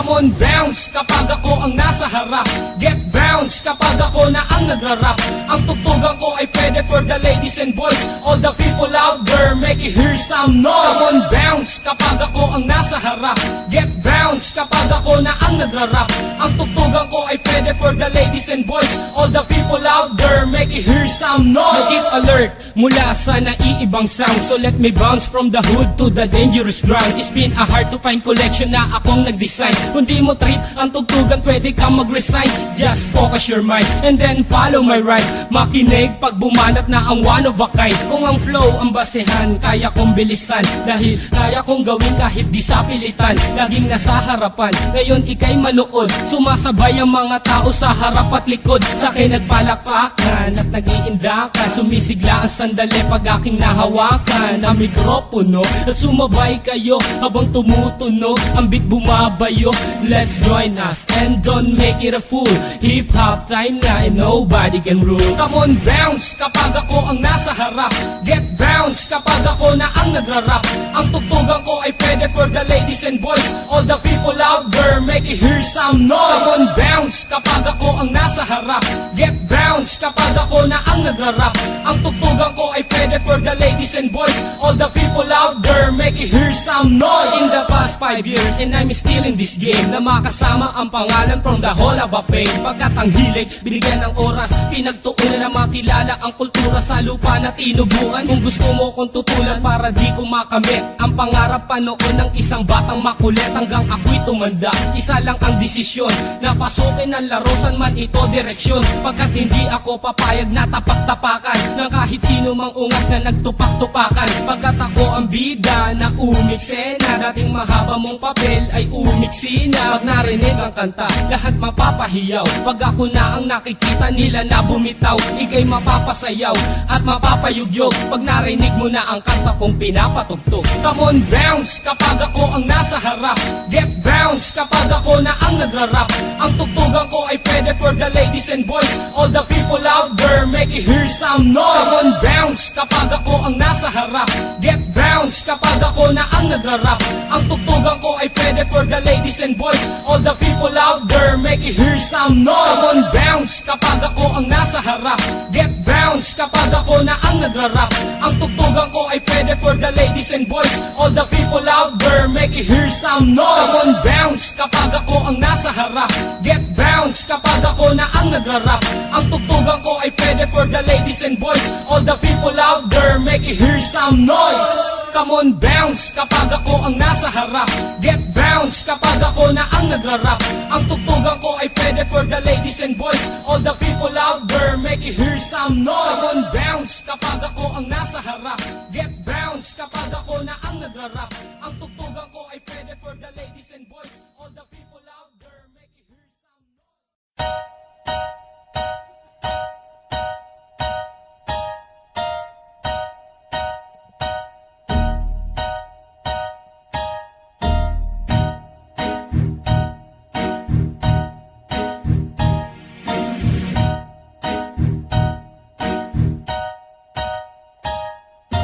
Come on, bounce kapag ako ang nasa harap. Get bounce kapag ako na ang nagrarap. Ang tugtugan ko ay pwede for the ladies and boys. All the people out there, make it hear some noise. Come on, bounce kapag ako ang nasa harap. Get bounce kapag ako na ang nagrarap. Ang tugtugan ko ay pwede for the ladies and boys. All the people out there, make it hear some noise. Keep alert mula sa naiibang sound. So let me bounce from the hood to the dangerous ground. It's been a hard to find collection na akong nag-design. Kung di mo trip ang tugtugan, pwede kang mag-resign. Just focus your mind and then follow my rhyme. Makinig pag bumanat na ang one of a kind. Kung ang flow ang basehan, kaya kong bilisan. Dahil kaya kong gawin kahit di sa pilitan. Laging nasa harapan, ngayon ikay manood. Sumasabay ang mga tao sa harap at likod. Sa akin nagpalakpakan at nag-iindakan. Sumisigla ang sandali pag aking nahawakan na mikropono. At sumabay kayo habang tumutunog ang beat bumabayo. Let's join us and don't make it a fool. Hip-hop time na and nobody can rule. Come on, bounce kapag ako ang nasa harap. Get bounce kapag ako na ang nagrarap. Ang tugtugan ko ay pwede for the ladies and boys. All the people out there, make it hear some noise. Come on, bounce kapag ako ang nasa harap. Get bounce kapag ako na ang nagrarap. Ang tugtugan ko ay pwede for the ladies and boys. All the people out there, make it hear some noise. In the past 5 years and I'm still in this game, na makasama ang pangalan from the whole of a pain. Pagkat ang hilig, binigyan ng oras, pinagtuunan na makilala ang kultura sa lupa na tinubuan. Kung gusto mo kong tutulan para di ko makamit ang pangarap pa noon ng isang batang makulit. Hanggang ako'y tumanda, isa lang ang desisyon, na pasukin ang larusan man ito direksyon. Pagkat hindi ako papayag na tapak-tapakan ng kahit sino mang ungas na nagtupak-tupakan. Pagkat ako ang bida na umiksena, dating mahaba mong papel ay umiksi na. Pag narinig ang kanta, lahat mapapahiyaw. Pag ako na ang nakikita nila na bumitaw, ikay mapapasayaw at mapapayugyog. Pag narinig mo na ang kanta kong pinapatugtog. Come on, bounce kapag ako ang nasa harap. Get bounce kapag ako na ang nagrarap. Ang tugtugan ko ay pwede for the ladies and boys. All the people out there, make it hear some noise. Come on, bounce kapag ako ang nasa harap. Get bounce kapag ako na ang nagrarap. Ang tugtugan ko ay pwede for the ladies and boys. All the people out there, make it hear some noise. Come on, bounce kapag ako ang nasa harap. Get bounce kapag ako na ang nagrarap. Ang tugtugan ko ay pwede for the ladies and boys. All the people out there, make it hear some noise. Come on, bounce kapag ako ang nasa harap. Get bounce kapag ako na ang nagrarap. Ang tugtugan ko ay pwede for the ladies and boys. All the people out there, make it hear some noise. Come on, bounce kapag ako ang nasa harap. Get bounce kapag ako na ang nagrarap. Ang tugtugan ko ay pwede for the ladies and boys. All the people out there, make it hear some noise. Come on, bounce kapag ako ang nasa harap. Get bounce kapag ako na ang nagrarap. Ang tugtugan ko ay pwede for the ladies and boys. All the people out there, make it hear some noise.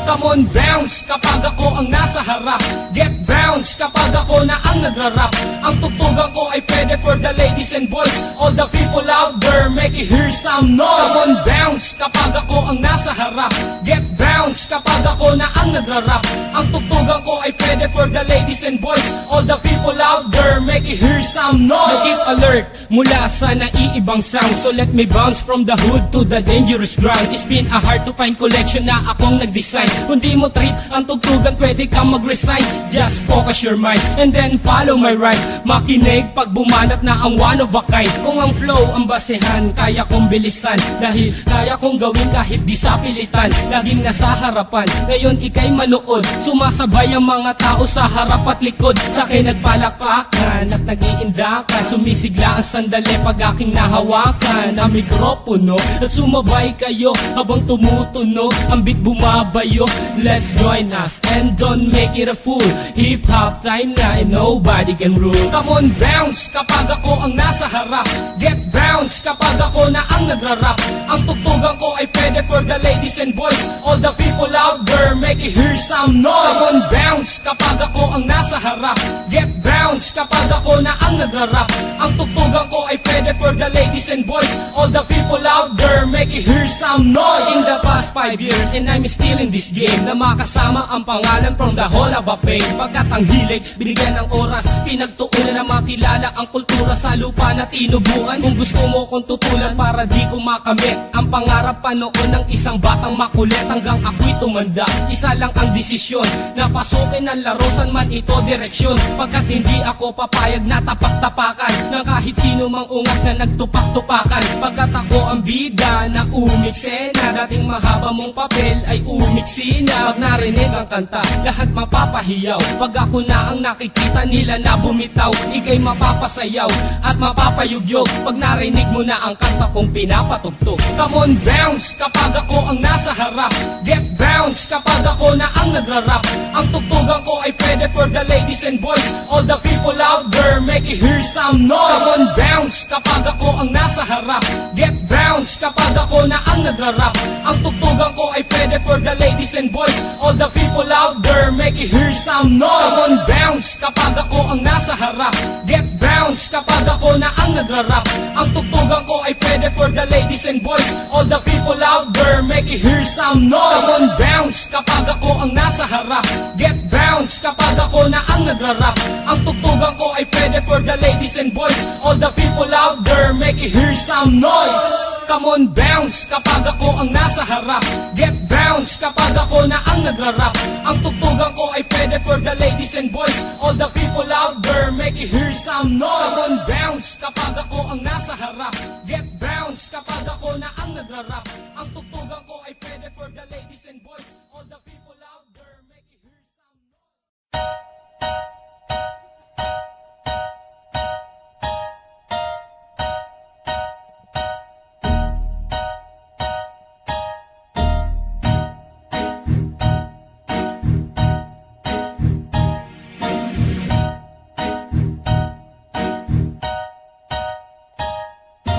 Come on, bounce kapag ako ang nasa harap. Get bounce kapag ako na ang nagrarap. Ang tugtugan ko ay pwede for the ladies and boys. All the people out there, make it hear some noise. Come on, bounce kapag ako ang nasa harap. Get bounce kapag ako na ang nagrarap. Ang tugtugan ko ay pwede for the ladies and boys. All the people out there, make it hear some noise. Keep alert mula sa naiibang sound. So let me bounce from the hood to the dangerous ground. It's been a hard to find collection na akong nag-design. Kung di mo trip ang tugtugan, pwede kang mag-resign. Just focus your mind and then follow my rhyme. Makinig pag bumanat na ang one of a kind. Kung ang flow ang basehan, kaya kong bilisan. Dahil kaya kong gawin kahit di sa pilitan. Laging nasa harapan, ngayon ikay manood. Sumasabay ang mga tao sa harap at likod. Sa akin nagpalakpakan at nag-iindakan. Sumisigla ang sandali pag aking nahawakan na mikropono. At sumabay kayo habang tumutunog ang beat bumabayo. Let's join us and don't make it a fool. Hip-hop time na and nobody can rule. Come on, bounce kapag ako ang nasa harap. Get bounce kapag ako na ang nagrarap. Ang tugtugan ko ay pwede for the ladies and boys. All the people out there, make it hear some noise. Come on, bounce kapag ako ang nasa harap. Get bounce kapag ako na ang nagrarap. Ang tugtugan ko ay pwede for the ladies and boys. All the people out there, make it hear some noise. In the past 5 years, and I'm still in this game, na makasama ang pangalan from the whole of a pain. Pagkat ang hilig, binigyan ng oras, pinagtuunan na makilala ang kultura sa lupa na tinubuan. Kung gusto mo kong tutulan para di ko makamit ang pangarap pa noon ng isang batang makulit, hanggang ako'y tumanda. Isa lang ang desisyon, na pasukin ang larusan man ito direksyon. Pagkat hindi ako papayag na tapak-tapakan ng kahit sino mang ungas na nagtupak-tupakan. Pagkat ako ang bida na umiksena, dating mahaba mong papel ay umiksi na. Pag narinig ang kanta, lahat mapapahiyaw. Pag ako na ang nakikita nila na bumitaw, ika'y mapapasayaw at mapapayugyog pag narinig mo na ang kanta kong pinapatugtog. Come on, bounce kapag ako ang nasa harap. Get bounce kapag ako na ang nagrarap. Ang tugtugan ko ay pwede for the ladies and boys. All the people out there, make it hear some noise. Come on, bounce kapag ako ang nasa harap. Get bounce kapag ako na ang nagrarap. Ang tugtugan ko ay pwede for the ladies and boys. All the people out there, make it hear some noise. Come on, bounce kapag ako ang nasa harap. Get bounce kapag ako na ang nagrarap. Ang tugtugan ko ay pwede for the ladies and boys. All the people out there, make it hear some noise. Come on, bounce kapag ako ang nasa harap. Get bounce kapag ako na ang nagrarap. Ang tugtugan ko ay pwede for the ladies and boys. All the people out there, make it hear some noise. Come on, bounce kapag ako ang nasa harap. Get bounce kapag ako na ang nagrarap. Ang tugtugan ko ay pwede for the ladies and boys. All the people out there, make it hear some noise. Come on, bounce kapag ako ang nasa harap. Get bounce kapag ako na ang nagrarap. Ang tugtugan ko ay pwede for the ladies and boys. All the people out there, make it hear some noise.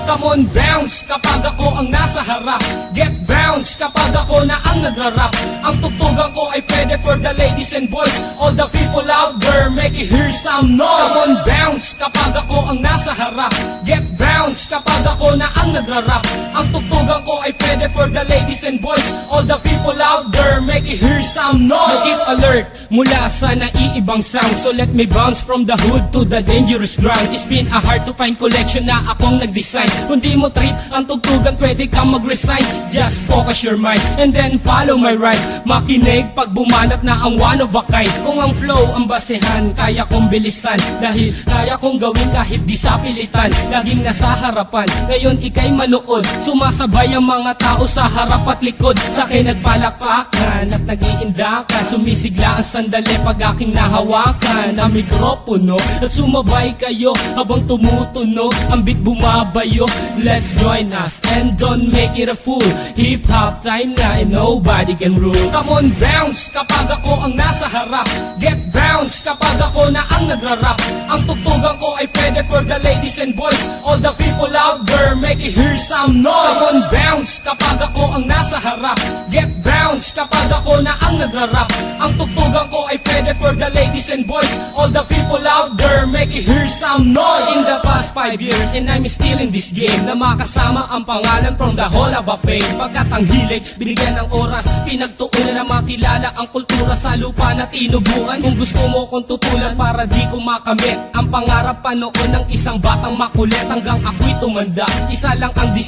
Come on, bounce kapag ako ang nasa harap. Get bounce kapag ako na ang nagrarap. Ang tugtugan ko ay pwede for the ladies and boys. All the people out there, make it hear some noise. Come on, bounce kapag ako ang nasa harap. Get bounce kapag ako na ang nagrarap. Ang tugtugan ko ay pwede for the ladies and boys. All the people out there, make it hear some noise. Keep alert mula sa naiibang sound. So let me bounce from the hood to the dangerous ground. It's been a hard to find collection na akong nag-design. Kung di mo trip ang tugtugan, pwede kang mag-resign. Just focus your mind and then follow my rhyme. Makinig pag bumanat na ang one of a kind. Kung ang flow ang basehan, kaya kong bilisan. Dahil kaya kong gawin kahit di sa pilitan. Laging nasa harapan, ngayon ika'y manood. Sumasabay ang mga tao sa harap at likod. Sa'kin nagpalakpakan at nag-iindakan. Sumisigla ang sandali pag aking nahawakan na mikropono. At sumabay kayo habang tumutunog ang beat bumabayo. Let's join us and don't make it a fool. Hip-hop time na and nobody can rule. Come on, bounce kapag ako ang nasa harap. Get bounce kapag ako na ang nagrarap. Ang tugtugan ko ay pwede for the ladies and boys. All the people out there, make it hear some noise. Come on, bounce kapag ako ang nasa harap. Get bounce kapag ako na ang nagrarap. Ang tugtugan ko ay pwede for the ladies and boys. All the people out there, make it hear some noise. In the past 5 years, and I'm still in this game, na makasama ang pangalan from the whole of a pain. Pagkat ang hilig, binigyan ng oras, pinagtuunan na makilala ang kultura sa lupa na tinubuan. Kung gusto mo kong tutulan para di ko makamit ang pangarap pa noon ng isang batang makulit, hanggang ako'y tumanda. Isa lang ang desisyon,